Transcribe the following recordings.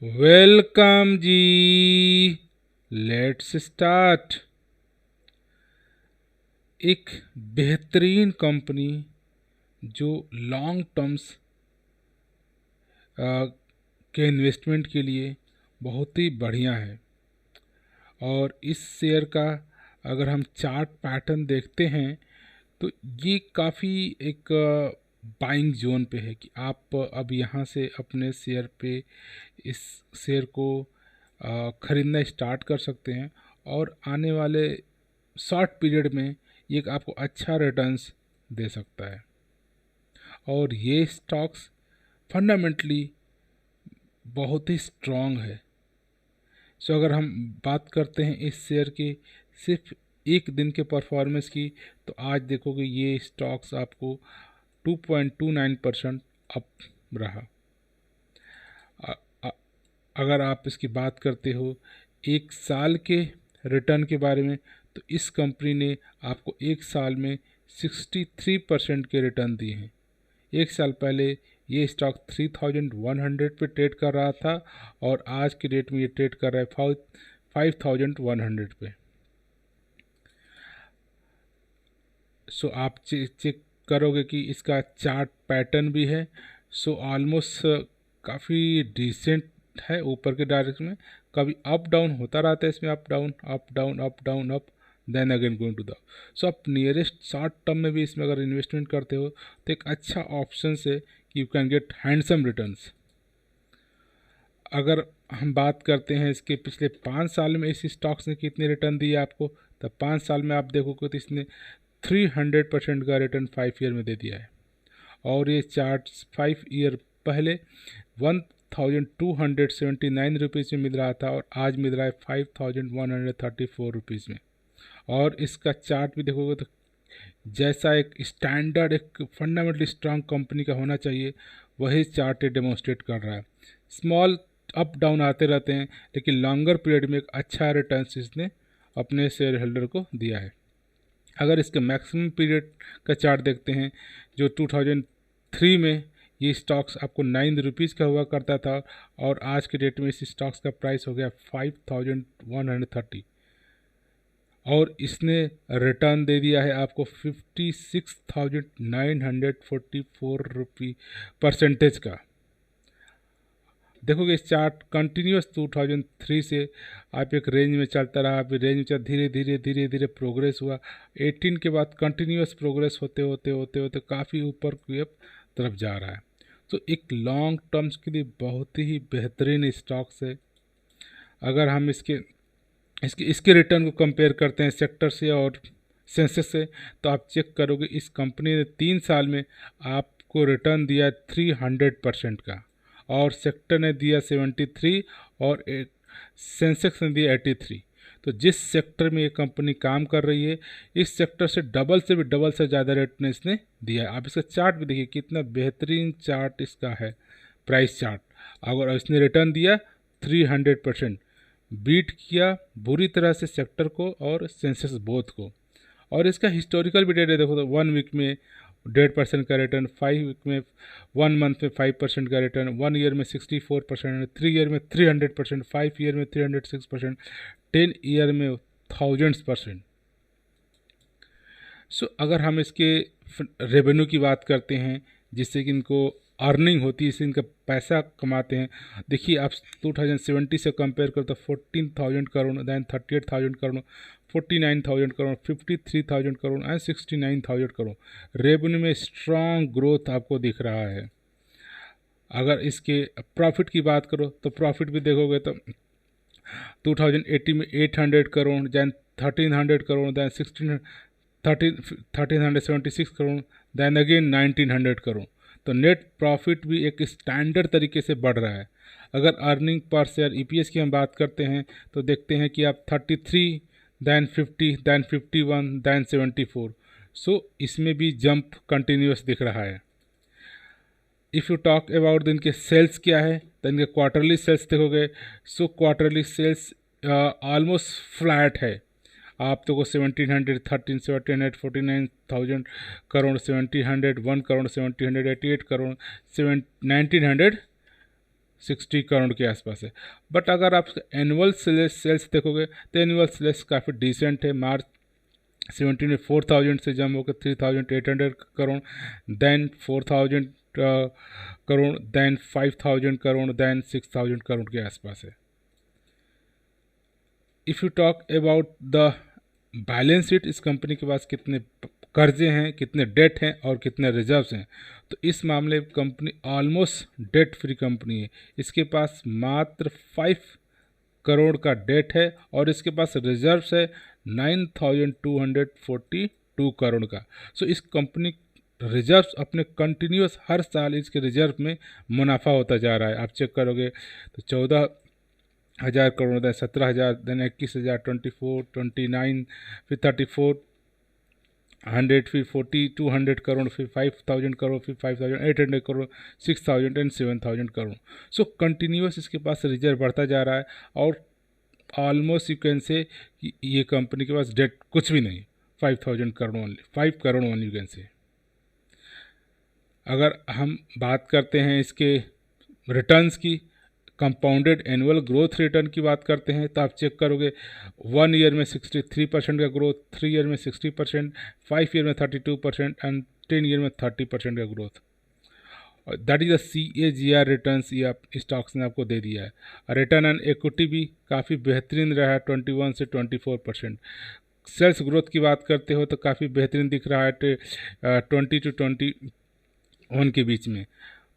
Welcome ji. Let's start. एक बेहतरीन company जो लॉन्ग टर्म्स के इन्वेस्टमेंट के लिए बहुत ही बढ़िया है। और इस शेयर का अगर हम चार्ट पैटर्न देखते हैं तो ये काफ़ी एक बाइंग जोन पे है कि आप अब यहाँ से अपने शेयर पे इस शेयर को ख़रीदना स्टार्ट कर सकते हैं और आने वाले शॉर्ट पीरियड में ये आपको अच्छा रिटर्न्स दे सकता है। और ये स्टॉक्स फंडामेंटली बहुत ही स्ट्रॉन्ग है। सो अगर हम बात करते हैं इस शेयर की सिर्फ एक दिन के परफॉर्मेंस की, तो आज देखोगे ये स्टॉक्स आपको 2.29% अप रहा। अ- अ- अगर आप इसकी बात करते हो एक साल के रिटर्न के बारे में, तो इस कंपनी ने आपको एक साल में 63% के रिटर्न दिए हैं। एक साल पहले ये स्टॉक 3100 पे ट्रेड कर रहा था और आज के डेट में ये ट्रेड कर रहा है 5100 पे। सो आप चेक करोगे कि इसका चार्ट पैटर्न भी है। सो ऑलमोस्ट काफ़ी डिसेंट है ऊपर के डायरेक्शन में। कभी अप डाउन होता रहता है इसमें, up down up down up down up, then again going to the. So आप नियरेस्ट शॉर्ट टर्म में भी इसमें अगर इन्वेस्टमेंट करते हो तो एक अच्छा ऑप्शन है कि you can get handsome returns. अगर हम बात करते हैं इसके पिछले 5 साल में इस स्टॉक्स ने कितने रिटर्न दिए आपको, तो 5 साल में आप देखोगे तो इसने 300% का रिटर्न 5 ईयर में दे दिया है। और ये चार्ट 5 ईयर पहले 1279 रुपीज़ में मिल रहा था और आज मिल रहा है 5134 रुपीज़ में। और इसका चार्ट भी देखोगे तो जैसा एक स्टैंडर्ड एक फंडामेंटली स्ट्रांग कंपनी का होना चाहिए वही चार्ट ये डेमोन्स्ट्रेट कर रहा है। स्मॉल अप डाउन आते रहते हैं लेकिन लॉन्गर पीरियड में एक अच्छा रिटर्न इसने अपने शेयर होल्डर को दिया है। अगर इसके मैक्सिमम पीरियड का चार्ट देखते हैं जो 2003 में ये स्टॉक्स आपको 9 रुपीज़ का हुआ करता था और आज के डेट में इस स्टॉक्स का प्राइस हो गया 5130 और इसने रिटर्न दे दिया है आपको 56,944 परसेंटेज का। देखोगे इस चार्ट कंटिन्यूस 2003 से आप एक रेंज में चलता रहा, अभी रेंज में धीरे धीरे धीरे धीरे प्रोग्रेस हुआ। 18 के बाद कंटिन्यूस प्रोग्रेस होते होते होते होते काफ़ी ऊपर की तरफ जा रहा है। तो एक लॉन्ग टर्म्स के लिए बहुत ही बेहतरीन स्टॉक्स है। अगर हम इसके इसके इसके रिटर्न को कंपेयर करते हैं सेक्टर से और सेंसेस से, तो आप चेक करोगे इस कंपनी ने 3 साल में आपको रिटर्न दिया 300% का और सेक्टर ने दिया 73 और सेंसेक्स ने दिया 83। तो जिस सेक्टर में ये कंपनी काम कर रही है इस सेक्टर से भी डबल से ज़्यादा रेट ने इसने दिया है। आप इसका चार्ट भी देखिए कितना बेहतरीन चार्ट इसका है, प्राइस चार्ट। अगर इसने रिटर्न दिया 300%, बीट किया बुरी तरह से सेक्टर को और सेंसेस बोथ को। और इसका हिस्टोरिकल भी डेटा देखो तो 1 वीक में 1.5% का रिटर्न, 5 वीक में 1 मंथ में 5% का रिटर्न, 1 ईयर में 64%, 3 ईयर में 300%, 5 ईयर में 306%, 10 ईयर में 1000%। सो अगर हम इसके रेवेन्यू की बात करते हैं जिससे कि इनको अर्निंग होती है, इससे इनका पैसा कमाते हैं। देखिए आप 2070 से कंपेयर करो तो 14,000 crore, then 38,000 crore, 49,000 crore, 53,000 crore and 69,000 crore revenue में स्ट्रॉन्ग ग्रोथ आपको दिख रहा है। अगर इसके प्रॉफिट की बात करो तो प्रॉफिट भी देखोगे तो 2080 में 800 crore, then 1300 crore, then 1376 crore, then again 1900 crore. तो नेट प्रॉफिट भी एक स्टैंडर्ड तरीके से बढ़ रहा है। अगर अर्निंग पर शेयर ईपीएस की हम बात करते हैं तो देखते हैं कि आप 33, दैन 50, दैन 51, दैन 74। सो इसमें भी जंप कंटिन्यूस दिख रहा है। इफ़ यू टॉक अबाउट इनके सेल्स क्या है तो इनके क्वार्टरली सेल्स देखोगे। सो क्वार्टरली सेल्स ऑलमोस्ट फ्लैट है। आप तो को 1713, 1749,000 करोड़, 1701 करोड़, 1788 करोड़, 1900 60 करोड़ के आसपास है। बट अगर आप एनुअल सेल्स देखोगे तो एनुअल सेल्स काफ़ी डिसेंट है। मार्च 17 में 4000 से जम होकर 3800 crore, then 4000 crore, then 5000 crore, then 6000 crore के आसपास है। If you talk about the balance sheet, इस कंपनी के पास कितने कर्जे हैं, कितने डेट हैं और कितने रिजर्व्स हैं, तो इस मामले में company almost debt free company है। इसके पास मात्र 5 करोड़ का डेट है और इसके पास रिजर्व्स है 9242 करोड़ का। सो इस कंपनी रिजर्व्स अपने कंटिन्यूस हर साल इसके रिजर्व में मुनाफा होता जा रहा है। आप चेक करोगे तो 14,000 करोड़, देन 17,000, देन 21,000, 24, 29, फिर 3400, फिर 4200 करोड़, फिर 5,000 करोड़, फिर 5,800 crore, 6,000 and 7,000 crore. So continuous इसके पास रिजर्व बढ़ता जा रहा है और ऑलमोस्ट यू कैन से कि ये कंपनी के पास डेट कुछ भी नहीं, 5,000 crore only, 5 crore only you can say. अगर हम बात करते हैं इसके रिटर्न्स की, कंपाउंडेड एनुअल ग्रोथ रिटर्न की बात करते हैं, तो आप चेक करोगे 1 ईयर में 63% का ग्रोथ, 3 ईयर में 60%, 5 ईयर में 32% एंड 10 ईयर में 30% का growth. That is the CAGR returns ये आप स्टॉक्स ने आपको दे दिया है। रिटर्न ऑन इक्विटी भी काफ़ी बेहतरीन रहा है, 21 से 24%। सेल्स ग्रोथ की बात करते हो तो काफ़ी बेहतरीन दिख रहा है, 20 to 21 के बीच में।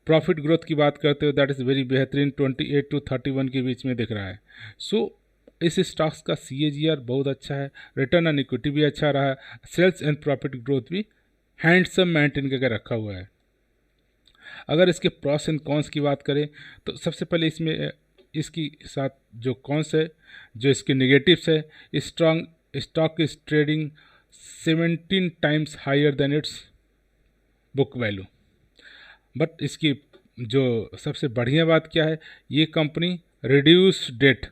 प्रॉफिट ग्रोथ की बात करते हो दैट इज़ वेरी बेहतरीन, 28 to 31 के बीच में दिख रहा है। सो इस स्टॉक्स का CAGR बहुत अच्छा है, रिटर्न ऑन इक्विटी भी अच्छा रहा है, सेल्स एंड प्रॉफिट ग्रोथ भी हैंडसम मेंटेन करके रखा हुआ है। अगर इसके प्रॉस एंड कॉन्स की बात करें तो सबसे पहले इसमें इसकी साथ जो कॉन्स है, जो इसके नेगेटिव्स है, strong stock is trading 17 times higher than its book value. But इसकी जो सबसे बढ़िया बात क्या है, ये कंपनी रिड्यूस डेट,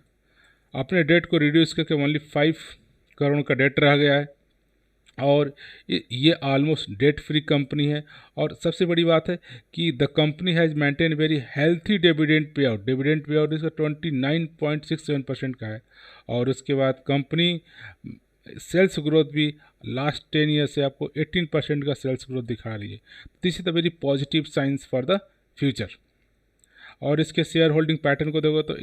अपने डेट को रिड्यूस करके ओनली 5 करोड़ का डेट रह गया है और ये ऑलमोस्ट डेट फ्री कंपनी है। और सबसे बड़ी बात है कि the company has maintain very healthy dividend pay out, dividend pay out इसका 29.67% का है। और उसके बाद कंपनी सेल्स ग्रोथ भी लास्ट 10 ईयर से आपको 18% का सेल्स ग्रोथ दिखा रही है। This is the very positive science for the future. और इसके शेयर होल्डिंग पैटर्न को देखो तो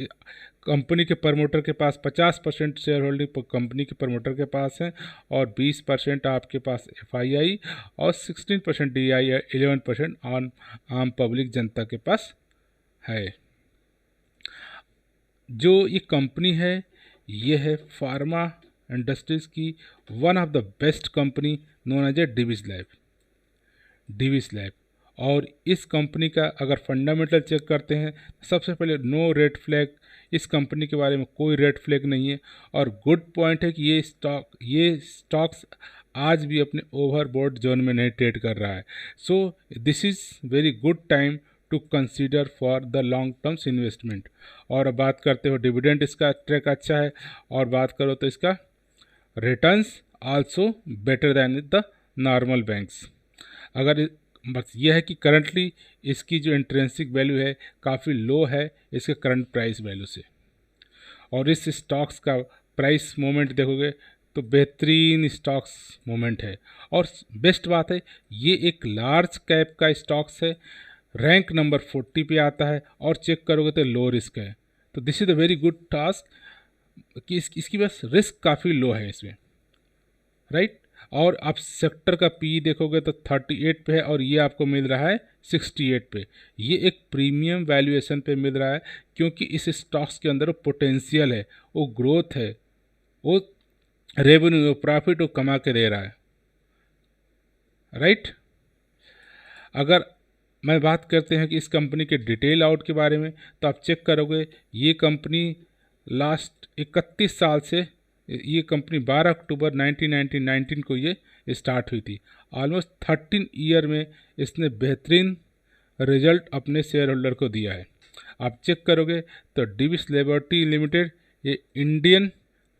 कंपनी के प्रमोटर के पास 50% शेयर होल्डिंग कंपनी के प्रमोटर के पास है और 20% आपके पास FII और 16% DI, 11% आम पब्लिक जनता के पास है। जो ये कंपनी है ये है फार्मा इंडस्ट्रीज़ की one of the best company known as a Divi's lab. और इस कंपनी का अगर फंडामेंटल चेक करते हैं सबसे पहले नो रेड फ्लैग, इस कंपनी के बारे में कोई रेड फ्लैग नहीं है। और गुड पॉइंट है कि ये स्टॉक्स आज भी अपने ओवरबॉट जोन में नहीं ट्रेड कर रहा है। So this is very good time to consider for the long terms investment. और अब बात करते हो डिविडेंड, इसका ट्रैक अच्छा है और बात करो तो इसका returns also better than the normal banks. अगर बस ये है कि करंटली इसकी जो इंट्रेंसिक वैल्यू है काफ़ी लो है इसके करंट प्राइस वैल्यू से। और इस स्टॉक्स का प्राइस मूवमेंट देखोगे तो बेहतरीन स्टॉक्स मूवमेंट है। और बेस्ट बात है ये एक लार्ज कैप का स्टॉक्स है, रैंक नंबर 40 पे आता है और चेक करोगे तो लो रिस्क है। तो this is the very good task कि इसकी बस रिस्क काफ़ी लो है इसमें, राइट। और आप सेक्टर का PE देखोगे तो 38 पे है और ये आपको मिल रहा है 68 पे। ये एक प्रीमियम वैल्यूएशन पे मिल रहा है क्योंकि इस स्टॉक्स के अंदर वो पोटेंशियल है, वो ग्रोथ है, वो रेवेन्यू, वो प्रॉफिट वो कमा के दे रहा है, राइट। अगर मैं बात करते हैं कि इस कंपनी के डिटेल आउट के बारे में तो आप चेक करोगे ये कंपनी लास्ट 31 साल से, ये कंपनी 12 अक्टूबर 1919 को ये स्टार्ट हुई थी। ऑलमोस्ट 13 ईयर में इसने बेहतरीन रिजल्ट अपने शेयर होल्डर को दिया है। आप चेक करोगे तो डिविस लेबोरेटरी लिमिटेड ये Indian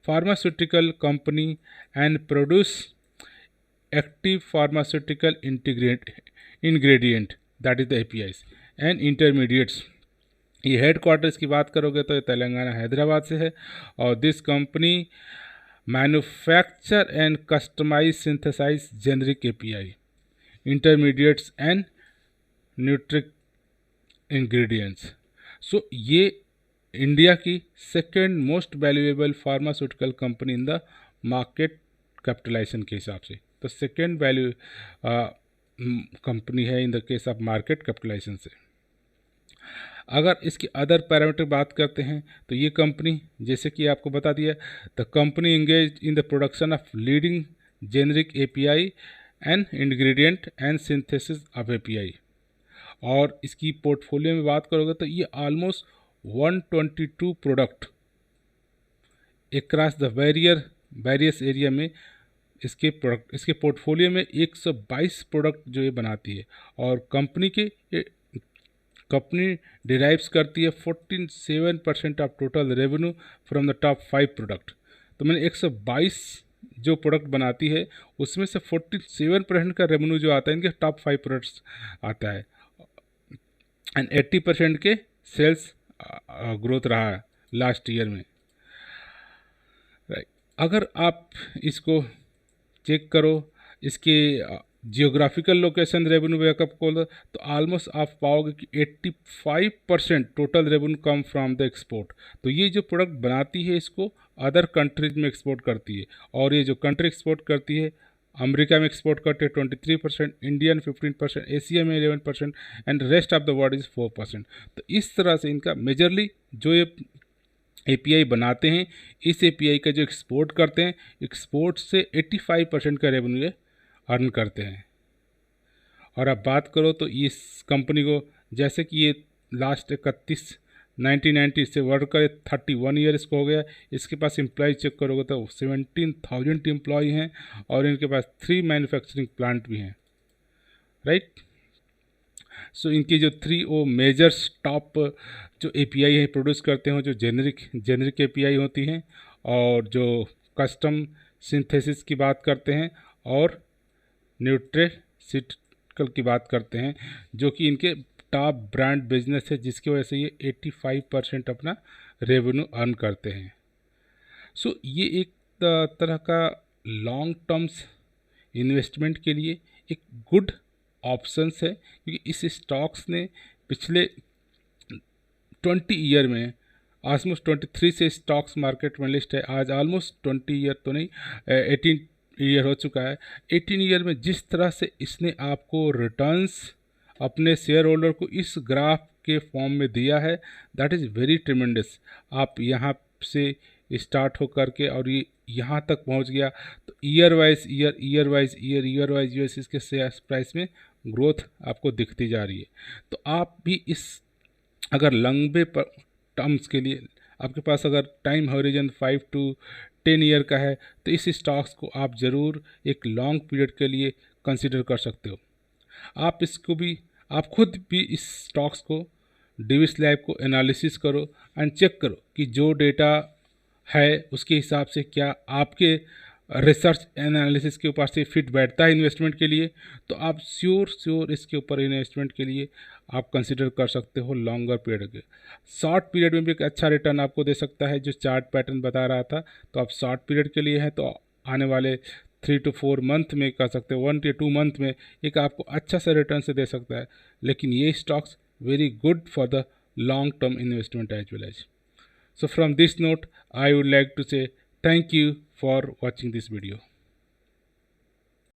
pharmaceutical company and produce active pharmaceutical ingredient that is the APIs and intermediates ये हेड क्वार्टर्स की बात करोगे तो ये तेलंगाना हैदराबाद से है। और this company manufacture and customize synthesize generic API, intermediates and nutritive ingredients. सो ये इंडिया की second most valuable pharmaceutical company in the market capitalization के हिसाब से, तो सेकेंड वैल्यू कंपनी है in the case of market capitalization से। अगर इसकी अदर पैरामीटर बात करते हैं तो ये कंपनी, जैसे कि आपको बता दिया, the company engage in the production of leading generic API and ingredient and synthesis of API. और इसकी पोर्टफोलियो में बात करोगे तो ये almost 122 product across the various area में इसके पोर्टफोलियो में 122 प्रोडक्ट जो ये बनाती है। और कंपनी डिराइव्स करती है 47% of total revenue from the top 5 product. तो मैंने 122 जो प्रोडक्ट बनाती है उसमें से 47% का रेवेन्यू जो आता है इनके टॉप 5 प्रोडक्ट्स आता है, एंड 80% के सेल्स ग्रोथ रहा है लास्ट ईयर में। राइट, अगर आप इसको चेक करो इसके जियोग्राफिकल लोकेशन रेवेन्यू बैकअप को, तो ऑलमोस्ट आप पाओगे कि 85% total revenue come from the export. तो ये जो प्रोडक्ट बनाती है इसको अदर कंट्रीज में एक्सपोर्ट करती है, और ये जो कंट्री एक्सपोर्ट करती है, अमेरिका में एक्सपोर्ट करते हैं 23%, इंडियन 15%, एशिया में 11% and rest of the world is 4%। तो इस तरह से इनका मेजरली जो ये एपीआई बनाते हैं, इस एपीआई का जो एक्सपोर्ट करते हैं, एक्सपोर्ट से 85% का रेवेन्यू अर्न करते हैं। और अब बात करो तो इस कंपनी को, जैसे कि ये लास्ट 1990 से वर्क करे 31 ईयर इसको हो गया। इसके पास एम्प्लॉय चेक करोगे तो 17,000 एम्प्लॉय हैं, और इनके पास 3 मैन्युफैक्चरिंग प्लांट भी हैं। राइट, सो इनकी जो 3 वो मेजर्स टॉप जो एपीआई है प्रोड्यूस करते हैं, जो जेनरिक एपीआई होती हैं, और जो कस्टम सिंथेसिस की बात करते हैं, और न्यूट्रेसिटिकल की बात करते हैं, जो कि इनके टॉप ब्रांड बिजनेस है, जिसकी वजह से ये 85% अपना रेवेन्यू अर्न करते हैं। सो ये एक तरह का लॉन्ग टर्म्स इन्वेस्टमेंट के लिए एक गुड ऑप्शंस है, क्योंकि इस स्टॉक्स ने पिछले 20 ईयर में ऑलमोस्ट 23 से स्टॉक्स मार्केट में लिस्ट है। आज ऑलमोस्ट 20 ईयर तो नहीं, 18 ईयर हो चुका है। 18 ईयर में जिस तरह से इसने आपको रिटर्न्स अपने शेयर होल्डर को इस ग्राफ के फॉर्म में दिया है, दैट इज़ वेरी ट्रिमेंडस। आप यहाँ से स्टार्ट हो करके और ये यहाँ तक पहुँच गया, तो ईयर वाइज इसके शेयर प्राइस में ग्रोथ आपको दिखती जा रही है। तो आप भी इस अगर लंबे टर्म्स के लिए आपके पास अगर टाइम हॉरिजन 5 to 10 ईयर का है, तो इस स्टॉक्स को आप ज़रूर एक लॉन्ग पीरियड के लिए कंसिडर कर सकते हो। आप खुद भी इस स्टॉक्स को डेविस लैब को एनालिसिस करो एंड चेक करो कि जो डेटा है उसके हिसाब से क्या आपके रिसर्च एनालिसिस के ऊपर से फिट बैठता है इन्वेस्टमेंट के लिए। तो आप श्योर इसके ऊपर इन्वेस्टमेंट के लिए आप कंसिडर कर सकते हो लॉन्गर पीरियड के। शॉर्ट पीरियड में भी एक अच्छा रिटर्न आपको दे सकता है, जो चार्ट पैटर्न बता रहा था। तो आप शॉर्ट पीरियड के लिए हैं तो आने वाले 3 to 4 मंथ में कर सकते हो, 1 to 2 मंथ में एक आपको अच्छा सा रिटर्न से दे सकता है। लेकिन ये stocks very good for the long term investment as well as. So from this note, I would like to say thank you for watching this video.